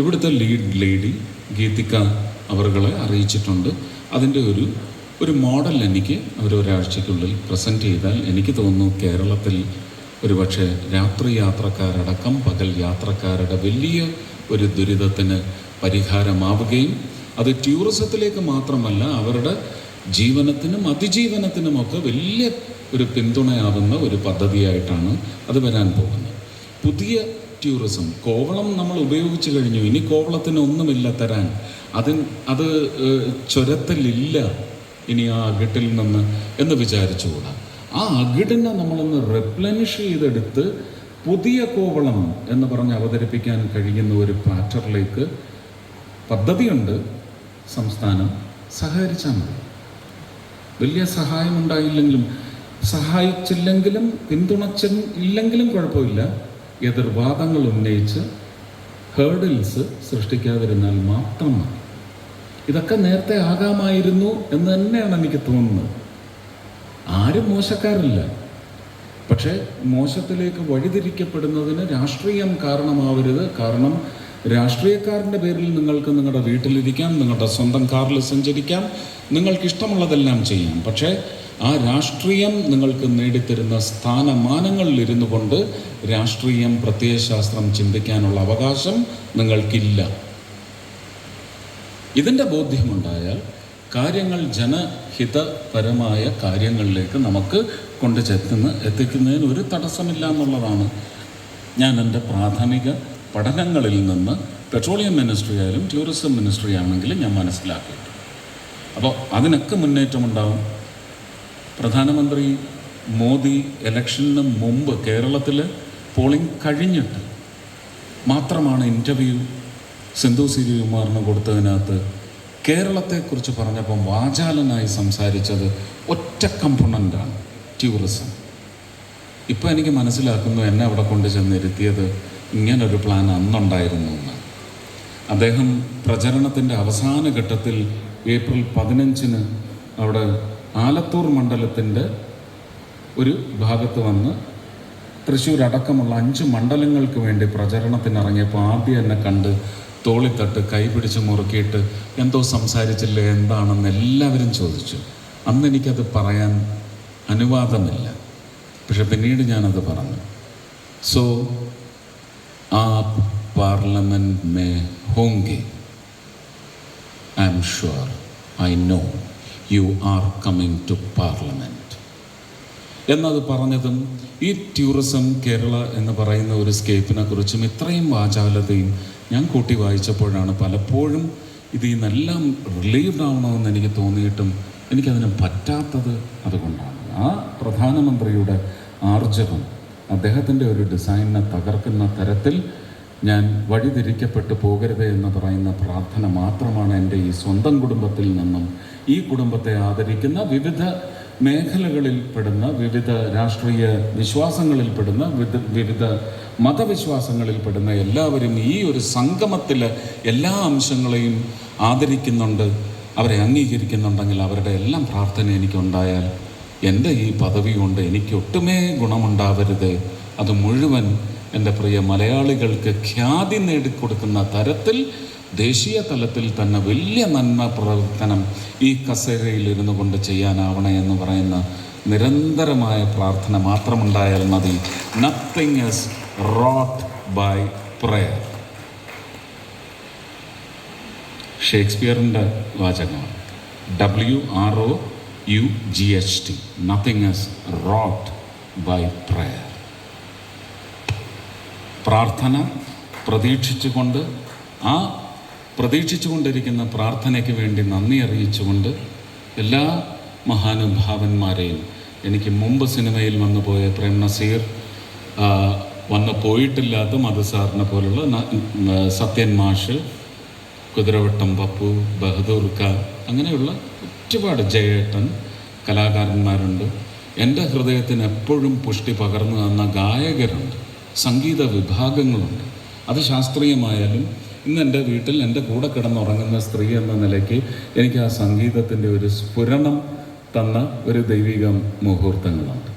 ഇവിടുത്തെ ലീഡ് ലേഡി ഗീതിക അവരുകളെ അറിയിച്ചിട്ടുണ്ട്. അതിൻ്റെ ഒരു മോഡൽ എനിക്ക് ഒരാഴ്ചയ്ക്കുള്ളിൽ പ്രസൻറ്റ് ചെയ്താൽ എനിക്ക് തോന്നുന്നു കേരളത്തിൽ ഒരുപക്ഷെ രാത്രി യാത്രക്കാരടക്കം പകൽ യാത്രക്കാരുടെ വലിയ ഒരു ദുരിതത്തിന് പരിഹാരമാവുകയും അത് ടൂറിസത്തിലേക്ക് മാത്രമല്ല അവരുടെ ജീവനത്തിനും അതിജീവനത്തിനുമൊക്കെ വലിയ ഒരു പിന്തുണയാവുന്ന ഒരു പദ്ധതിയായിട്ടാണ് അത് വരാൻ പോകുന്നത്. പുതിയ ടൂറിസം, കോവളം നമ്മൾ ഉപയോഗിച്ച് കഴിഞ്ഞു, ഇനി കോവളത്തിന് ഒന്നുമില്ല തരാൻ. അത് ചുരത്തിലില്ല ഇനി ആ അകിട്ടിൽ നിന്ന് എന്ന് വിചാരിച്ചുകൂടാ. ആ അകിടിനെ നമ്മളൊന്ന് റെപ്ലനിഷ് ചെയ്തെടുത്ത് പുതിയ കോവളം എന്ന് പറഞ്ഞ് അവതരിപ്പിക്കാൻ കഴിയുന്ന ഒരു പാറ്ററിലേക്ക് പദ്ധതിയുണ്ട്. സംസ്ഥാനം സഹകരിച്ചാൽ മതി. വലിയ സഹായം ഉണ്ടായില്ലെങ്കിലും സഹായിച്ചില്ലെങ്കിലും പിന്തുണച്ചില്ലെങ്കിലും കുഴപ്പമില്ല. എതിർവാദങ്ങൾ ഉന്നയിച്ച് ഹേർഡിൽസ് സൃഷ്ടിക്കാതിരുന്നാൽ മാത്രം മതി. ഇതൊക്കെ നേരത്തെ ആകാമായിരുന്നു എന്ന് തന്നെയാണ് എനിക്ക് തോന്നുന്നത്. ആരും മോശക്കാരില്ല. പക്ഷേ മോശത്തിലേക്ക് വഴിതിരിക്കപ്പെടുന്നതിന് രാഷ്ട്രീയം കാരണമാവരുത്. കാരണം രാഷ്ട്രീയക്കാരൻ്റെ പേരിൽ നിങ്ങൾക്ക് നിങ്ങളുടെ വീട്ടിലിരിക്കാം, നിങ്ങളുടെ സ്വന്തം കാറിൽ സഞ്ചരിക്കാം, നിങ്ങൾക്കിഷ്ടമുള്ളതെല്ലാം ചെയ്യാം. പക്ഷേ ആ രാഷ്ട്രീയം നിങ്ങൾക്ക് നേടിത്തരുന്ന സ്ഥാനമാനങ്ങളിലിരുന്നു കൊണ്ട് രാഷ്ട്രീയം, പ്രത്യയശാസ്ത്രം ചിന്തിക്കാനുള്ള അവകാശം നിങ്ങൾക്കില്ല. ഇതിൻ്റെ ബോധ്യമുണ്ടായാൽ കാര്യങ്ങൾ ജനഹിതപരമായ കാര്യങ്ങളിലേക്ക് നമുക്ക് എത്തിക്കുന്നതിന് ഒരു തടസ്സമില്ല എന്നുള്ളതാണ് ഞാൻ എൻ്റെ പ്രാഥമിക പഠനങ്ങളിൽ നിന്ന് പെട്രോളിയം മിനിസ്ട്രി ആയാലും ടൂറിസം മിനിസ്ട്രി ആണെങ്കിലും ഞാൻ മനസ്സിലാക്കിയിട്ടുണ്ട്. അപ്പോൾ അതിനൊക്കെ മുന്നേറ്റമുണ്ടാവും. പ്രധാനമന്ത്രി മോദി ഇലക്ഷന് മുമ്പ് കേരളത്തിൽ പോളിംഗ് കഴിഞ്ഞിട്ട് മാത്രമാണ് ഇൻ്റർവ്യൂ സിന്ധു ശ്രീകുമാറിന് കൊടുത്തതിനകത്ത് കേരളത്തെക്കുറിച്ച് പറഞ്ഞപ്പം വാചാലനായി സംസാരിച്ചത് ഒറ്റ കമ്പോണൻ്റാണ്, ടൂറിസം. ഇപ്പോൾ എനിക്ക് മനസ്സിലാക്കുന്നു എന്നെ അവിടെ കൊണ്ട് ചെന്നിരുത്തിയത് ഇങ്ങനൊരു പ്ലാൻ അന്നുണ്ടായിരുന്നു എന്ന്. അദ്ദേഹം പ്രചരണത്തിൻ്റെ അവസാന ഘട്ടത്തിൽ ഏപ്രിൽ 15 അവിടെ ആലത്തൂർ മണ്ഡലത്തിൻ്റെ ഒരു ഭാഗത്ത് വന്ന് തൃശ്ശൂർ അടക്കമുള്ള 5 മണ്ഡലങ്ങൾക്ക് വേണ്ടി പ്രചരണത്തിനിറങ്ങിയപ്പോൾ ആദ്യം എന്നെ കണ്ട് തോളിത്തട്ട് കൈപിടിച്ച് മുറുക്കിയിട്ട് എന്തോ സംസാരിച്ചില്ലേ എന്താണെന്ന് എല്ലാവരും ചോദിച്ചു. അന്ന് എനിക്കത് പറയാൻ അനുവാദമില്ല, പക്ഷെ പിന്നീട് ഞാനത് പറഞ്ഞു. സോ आप पार्लियामेंट में होंगे, I am sure, I know you are coming to parliament എന്നത് പറഞ്ഞതും ഈ ടൂറിസം കേരള എന്ന് പറയുന്ന ഒരു സ്കേപ്പിനെ കുറിച്ചും ഇത്രയും വാചാലതയും ഞാൻ കൂട്ടി വായിച്ചപ്പോഴാണ് പലപ്പോഴും ഇതിൽ നിന്നെല്ലാം റിലീവ്ഡ് ആവണമെന്ന് എനിക്ക് തോന്നിയിട്ടും എനിക്കതിന് പറ്റാത്തത് അതുകൊണ്ടാണ്. ആ പ്രധാനമന്ത്രിയുടെ ആർജവം, അദ്ദേഹത്തിൻ്റെ ഒരു ഡിസൈനിനെ തകർക്കുന്ന തരത്തിൽ ഞാൻ വഴിതിരിക്കപ്പെട്ടു പോകരുത് എന്ന് പറയുന്ന പ്രാർത്ഥന മാത്രമാണ് എൻ്റെ ഈ സ്വന്തം കുടുംബത്തിൽ നിന്നും, ഈ കുടുംബത്തെ ആദരിക്കുന്ന വിവിധ മേഖലകളിൽ പെടുന്ന, വിവിധ രാഷ്ട്രീയ വിശ്വാസങ്ങളിൽ പെടുന്ന, വിവിധ മതവിശ്വാസങ്ങളിൽ പെടുന്ന എല്ലാവരും ഈ ഒരു സംഗമത്തിൽ എല്ലാ അംശങ്ങളെയും ആദരിക്കുന്നുണ്ട്, അവരെ അംഗീകരിക്കുന്നുണ്ടെങ്കിൽ അവരുടെ എല്ലാം പ്രാർത്ഥന എനിക്കുണ്ടായാൽ എൻ്റെ ഈ പദവി കൊണ്ട് എനിക്ക് ഒട്ടുമേ ഗുണമുണ്ടാവരുത്. അത് മുഴുവൻ എൻ്റെ പ്രിയ മലയാളികൾക്ക് ഖ്യാതി നേടിക്കൊടുക്കുന്ന തരത്തിൽ ദേശീയ തലത്തിൽ തന്നെ വലിയ നന്മ പ്രവർത്തനം ഈ കസേരയിലിരുന്നു കൊണ്ട് ചെയ്യാനാവണേ എന്ന് പറയുന്ന നിരന്തരമായ പ്രാർത്ഥന മാത്രമുണ്ടായാൽ മതി. Nothing is wrought by prayer. ഷേക്സ്പിയറിൻ്റെ വാചകമാണ്. WROUGHT. Nothing is wrought by prayer. പ്രാർത്ഥന പ്രതീക്ഷിച്ചുകൊണ്ട്, ആ പ്രതീക്ഷിച്ചുകൊണ്ടിരിക്കുന്ന പ്രാർത്ഥനയ്ക്ക് വേണ്ടി നന്ദി അറിയിച്ചുകൊണ്ട് എല്ലാ മഹാനുഭാവന്മാരെയും, എനിക്ക് മുമ്പ് സിനിമയിൽ വന്നു പോയ പ്രേം നസീർ, വന്നു പോയിട്ടില്ലാത്ത മധുസാറിനെ പോലുള്ള സത്യൻ മാഷ്, കുതിരവട്ടം പപ്പു, ബഹദൂർ ഖാൻ, അങ്ങനെയുള്ള ഒരുപാട് ജയേട്ടൻ കലാകാരന്മാരുണ്ട്. എൻ്റെ ഹൃദയത്തിന് എപ്പോഴും പുഷ്ടി പകർന്നു തന്ന ഗായകരുണ്ട്, സംഗീത വിഭാഗങ്ങളുണ്ട്. അത് ശാസ്ത്രീയമായാലും ഇന്ന് എൻ്റെ വീട്ടിൽ എൻ്റെ കൂടെ കിടന്നുറങ്ങുന്ന സ്ത്രീ എന്ന നിലയ്ക്ക് എനിക്ക് ആ സംഗീതത്തിൻ്റെ ഒരു സ്ഫുരണം തന്ന ഒരു ദൈവിക മുഹൂർത്തങ്ങളുണ്ട്.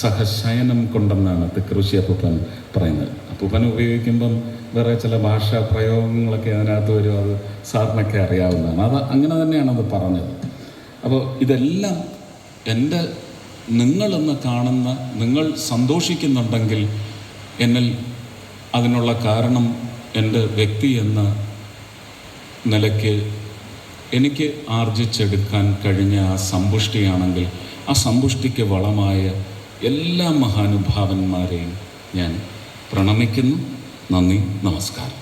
സഹശയനം കൊണ്ടെന്നാണ് തിക്കൃഷി അപ്പൂപ്പൻ പറയുന്നത്. അപ്പൂപ്പൻ ഉപയോഗിക്കുമ്പം വേറെ ചില ഭാഷാ പ്രയോഗങ്ങളൊക്കെ അതിനകത്ത് വരും, അത് സാറിനൊക്കെ അറിയാവുന്നതാണ്. അത് അങ്ങനെ തന്നെയാണ് അത് പറഞ്ഞത്. അപ്പോൾ ഇതെല്ലാം എൻ്റെ നിങ്ങളെന്ന് കാണുന്ന, നിങ്ങൾ സന്തോഷിക്കുന്നുണ്ടെങ്കിൽ എന്നിൽ അതിനുള്ള കാരണം എൻ്റെ വ്യക്തി എന്ന നിലയ്ക്ക് എനിക്ക് ആർജിച്ചെടുക്കാൻ കഴിഞ്ഞ ആ സമ്പുഷ്ടിയാണെങ്കിൽ ആ സമ്പുഷ്ടിക്ക് വളമായ എല്ലാ മഹാനുഭാവന്മാരെയും ഞാൻ പ്രണമിക്കുന്നു. നന്ദി, നമസ്കാരം.